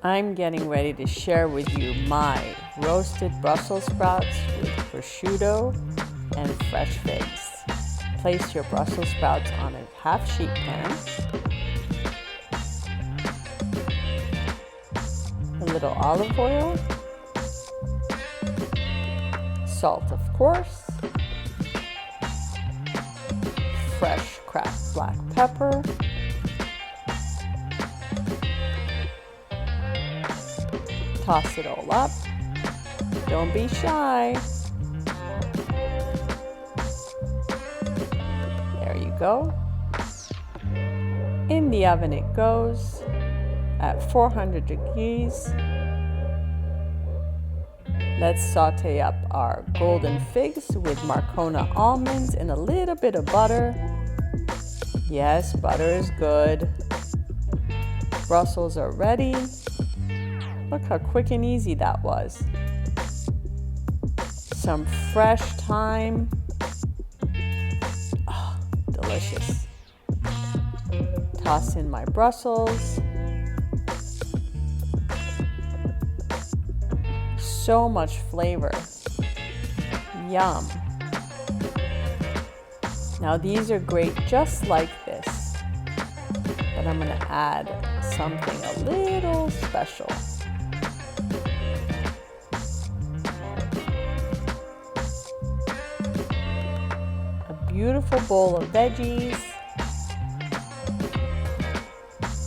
I'm getting ready to share with you my roasted Brussels sprouts with prosciutto and fresh figs. Place your Brussels sprouts on a half sheet pan. A little olive oil. Salt, of course. Fresh cracked black pepper. Toss it all up. Don't be shy. There you go. In the oven it goes at 400 degrees. Let's saute up our golden figs with Marcona almonds and a little bit of butter. Yes, butter is good. Brussels are ready. Look how quick and easy that was. Some fresh thyme. Oh, delicious. Toss in my Brussels. So much flavor. Yum. Now these are great just like this, but I'm going to add something a little special. A beautiful bowl of veggies.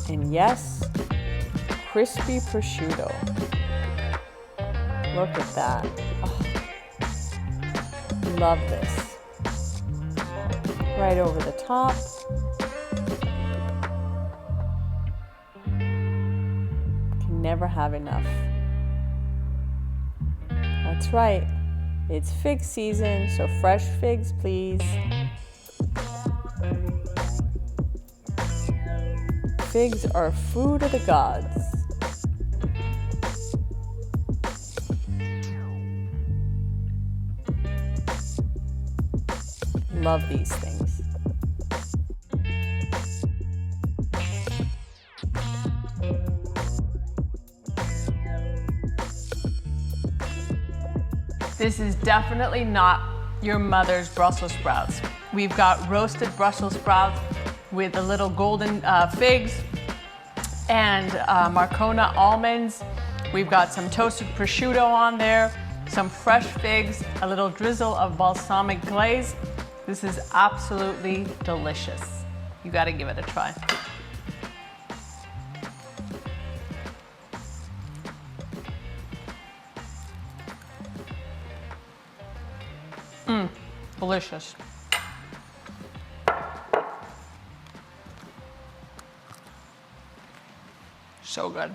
And yes, crispy prosciutto. Look at that. Oh, love this. Right over the top. Can never have enough. That's right. It's fig season, so fresh figs, please. Figs are food of the gods. Love these things. This is definitely not your mother's Brussels sprouts. We've got roasted Brussels sprouts with a little golden figs and Marcona almonds. We've got some toasted prosciutto on there, some fresh figs, a little drizzle of balsamic glaze. This is absolutely delicious. You gotta give it a try. Delicious. So good.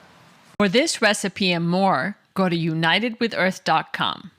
For this recipe and more, go to unitedwithearth.com.